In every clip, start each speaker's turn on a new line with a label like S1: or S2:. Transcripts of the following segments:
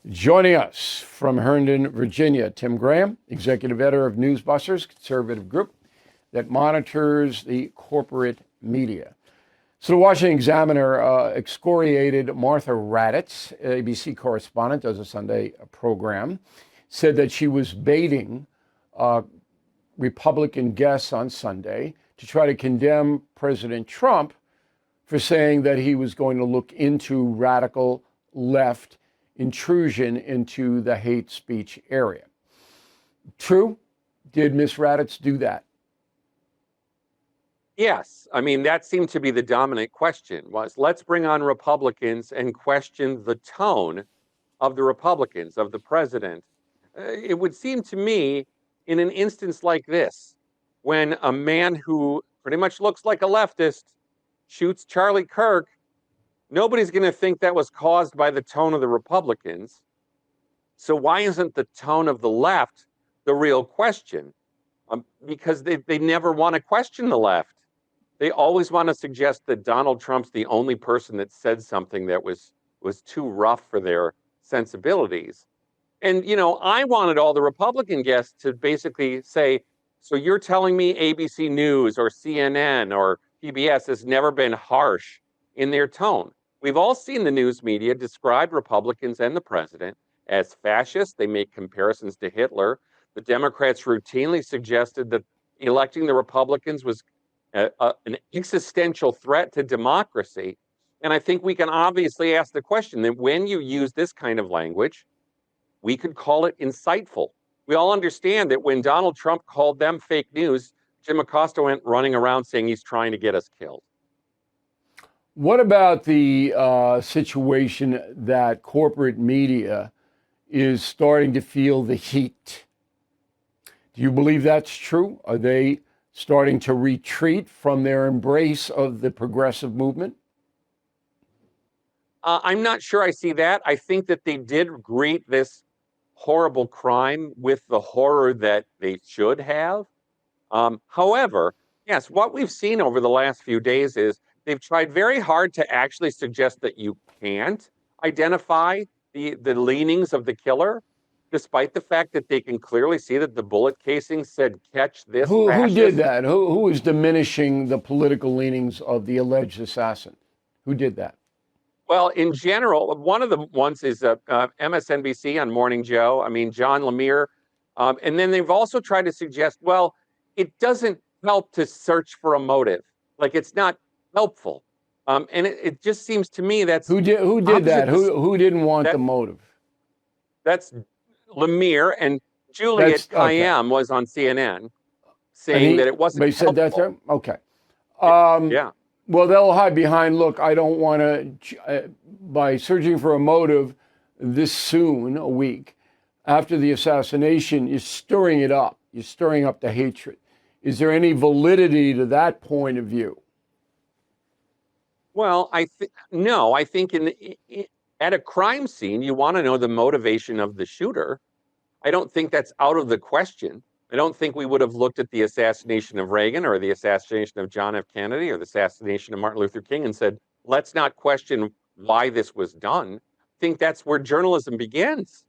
S1: Joining us from Herndon, Virginia, Tim Graham, executive editor of NewsBusters, conservative group that monitors the corporate media. So the Washington Examiner excoriated Martha Raddatz, ABC correspondent, does a Sunday program, said that she was baiting Republican guests on Sunday to try to condemn President Trump for saying that he was going to look into radical left intrusion into the hate speech area. True? Did Ms. Raddatz do that?
S2: Yes. I mean, that seemed to be the dominant question was, let's bring on Republicans and question the tone of the Republicans, of the president. It would seem to me in an instance like this, when a man who pretty much looks like a leftist shoots Charlie Kirk, nobody's going to think that was caused by the tone of the Republicans. So why isn't the tone of the left the real question? Because they never want to question the left. They always want to suggest that Donald Trump's the only person that said something that was too rough for their sensibilities. And, you know, I wanted all the Republican guests to basically say, so you're telling me ABC News or CNN or PBS has never been harsh in their tone. We've all seen the news media describe Republicans and the president as fascists. They make comparisons to Hitler. The Democrats routinely suggested that electing the Republicans was an existential threat to democracy. And I think we can obviously ask the question that when you use this kind of language, we could call it insightful. We all understand that when Donald Trump called them fake news, Jim Acosta went running around saying he's trying to get us killed.
S1: What about the situation that corporate media is starting to feel the heat? Do you believe that's true? Are they starting to retreat from their embrace of the progressive movement?
S2: I'm not sure I see that. I think that they did greet this horrible crime with the horror that they should have. However, yes, what we've seen over the last few days is they've tried very hard to actually suggest that you can't identify the leanings of the killer, despite the fact that they can clearly see that the bullet casing said, catch this
S1: Who
S2: fascist.
S1: did that? Who is diminishing the political leanings of the alleged assassin? Who did that?
S2: Well, in general, one of the ones is MSNBC on Morning Joe. I mean, John Lemire. And then they've also tried to suggest, well, it doesn't help to search for a motive. Like, it's not helpful. And it just seems to me that's...
S1: Who did that? Who didn't want the motive?
S2: That's Lemire, and Juliet Kayyem was on CNN saying that it wasn't
S1: They said
S2: helpful.
S1: that's okay.
S2: Yeah.
S1: Well, they'll hide behind, look, I don't want to, by searching for a motive this soon, a week after the assassination, you're stirring it up. You're stirring up the hatred. Is there any validity to that point of view?
S2: Well, no. I think at a crime scene, you want to know the motivation of the shooter. I don't think that's out of the question. I don't think we would have looked at the assassination of Reagan or the assassination of John F. Kennedy or the assassination of Martin Luther King and said, let's not question why this was done. I think that's where journalism begins.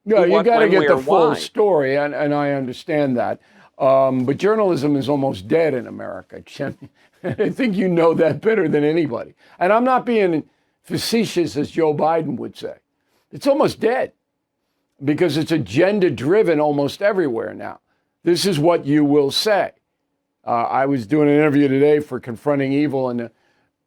S1: Yeah, you got to get the full story, and I understand that. But journalism is almost dead in America. I think you know that better than anybody. And I'm not being facetious, as Joe Biden would say. It's almost dead because it's agenda-driven almost everywhere now. This is what you will say. I was doing an interview today for Confronting Evil, and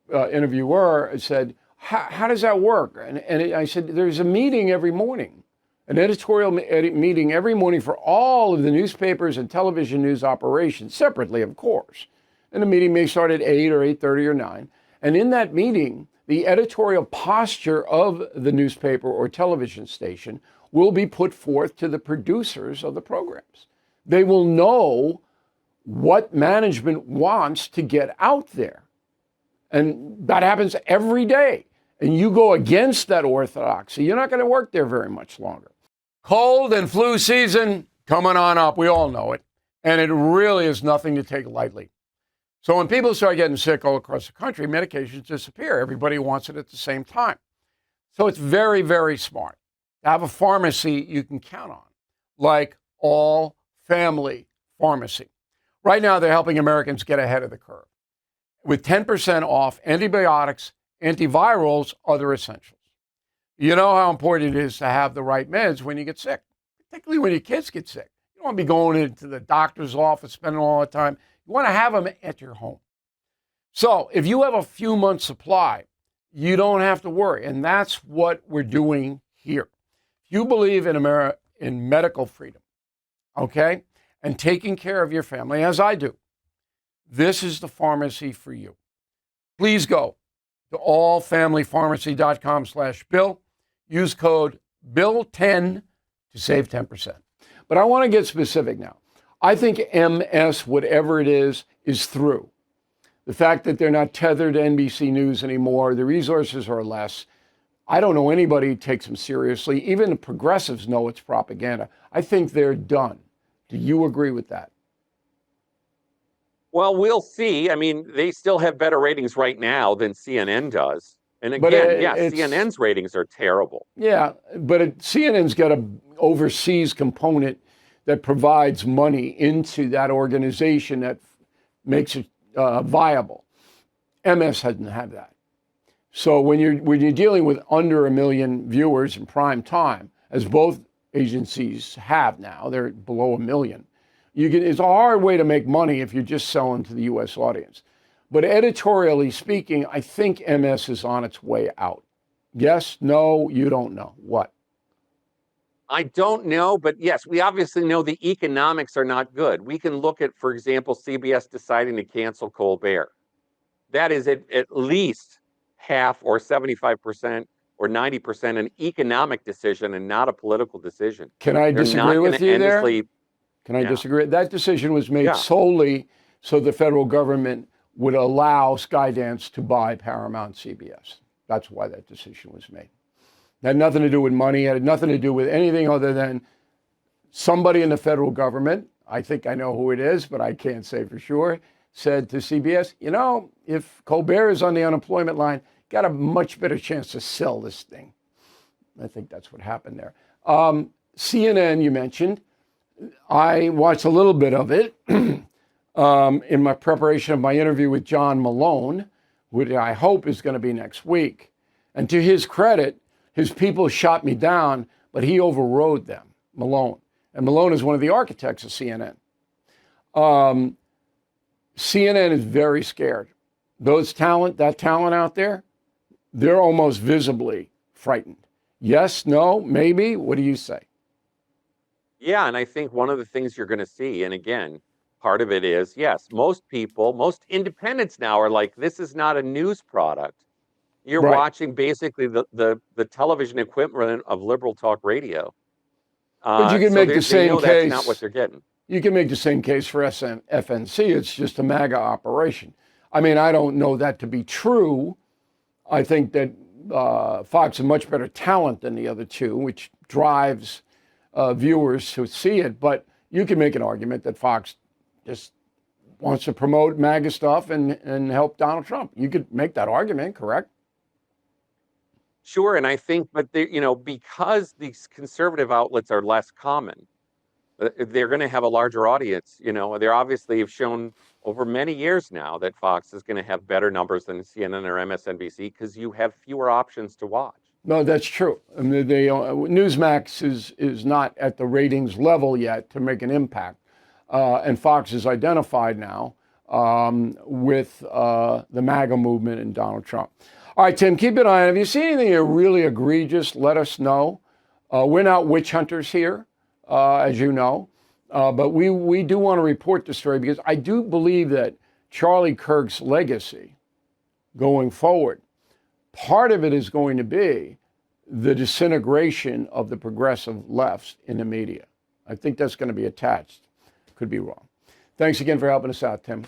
S1: the interviewer said, how does that work? And I said, there's a meeting every morning, an editorial meeting every morning for all of the newspapers and television news operations, separately, of course. And the meeting may start at 8 or 8:30 or 9. And in that meeting, the editorial posture of the newspaper or television station will be put forth to the producers of the programs. They will know what management wants to get out there. And that happens every day. And you go against that orthodoxy, you're not going to work there very much longer. Cold and flu season coming on up. We all know it. And it really is nothing to take lightly. So when people start getting sick all across the country, medications disappear. Everybody wants it at the same time. So it's very, very smart to have a pharmacy you can count on, like All Family Pharmacy. Right now, they're helping Americans get ahead of the curve with 10% off antibiotics, antivirals, other essentials. You know how important it is to have the right meds when you get sick, particularly when your kids get sick. You don't want to be going into the doctor's office, spending all the time. You want to have them at your home. So if you have a few months supply, you don't have to worry. And that's what we're doing here. If you believe in medical freedom, okay, and taking care of your family, as I do, this is the pharmacy for you. Please go to allfamilypharmacy.com/Bill. Use code BILL10 to save 10%. But I want to get specific now. I think MS, whatever it is through. The fact that they're not tethered to NBC News anymore, the resources are less. I don't know anybody who takes them seriously. Even the progressives know it's propaganda. I think they're done. Do you agree with that?
S2: Well, we'll see. I mean, they still have better ratings right now than CNN does. And again, CNN's ratings are terrible.
S1: Yeah, but CNN's got an overseas component that provides money into that organization that makes it viable. MS doesn't have that. So when you're dealing with under 1 million viewers in prime time, as both agencies have now, they're below 1 million. It's a hard way to make money if you're just selling to the U.S. audience. But editorially speaking, I think MS is on its way out. Yes, no, you don't know. What?
S2: I don't know, but yes, we obviously know the economics are not good. We can look at, for example, CBS deciding to cancel Colbert. That is at least half or 75% or 90% an economic decision and not a political decision.
S1: Can I disagree with you there? Can I disagree? That decision was made solely so the federal government would allow Skydance to buy Paramount CBS. That's why that decision was made. It had nothing to do with money. It had nothing to do with anything other than somebody in the federal government, I think I know who it is, but I can't say for sure, said to CBS, you know, if Colbert is on the unemployment line, got a much better chance to sell this thing. I think that's what happened there. CNN, you mentioned. I watched a little bit of it in my preparation of my interview with John Malone, which I hope is going to be next week. And to his credit, his people shot me down, but he overrode them, Malone. And Malone is one of the architects of CNN. CNN is very scared. That talent out there, they're almost visibly frightened. Yes, no, maybe? What do you say?
S2: Yeah, and I think one of the things you're going to see, and again, part of it is, yes, most independents now are like, this is not a news product. You're watching basically the television equivalent of liberal talk radio.
S1: But you can make the same case.
S2: That's not what they're getting.
S1: You can make the same case for FNC. It's just a MAGA operation. I mean, I don't know that to be true. I think that Fox is much better talent than the other two, which drives viewers to see it. But you can make an argument that Fox just wants to promote MAGA stuff and help Donald Trump. You could make that argument, correct?
S2: Sure, and I think, but because these conservative outlets are less common, they're going to have a larger audience. They obviously have shown over many years now that Fox is going to have better numbers than CNN or MSNBC because you have fewer options to watch. No,
S1: that's true. I mean, Newsmax is not at the ratings level yet to make an impact, and Fox is identified now with the MAGA movement and Donald Trump. All right, Tim, keep an eye on it. If you see anything really egregious, let us know. We're not witch hunters here, as you know, but we do want to report the story because I do believe that Charlie Kirk's legacy going forward, part of it is going to be the disintegration of the progressive lefts in the media. I think that's going to be attached. Could be wrong. Thanks again for helping us out, Tim.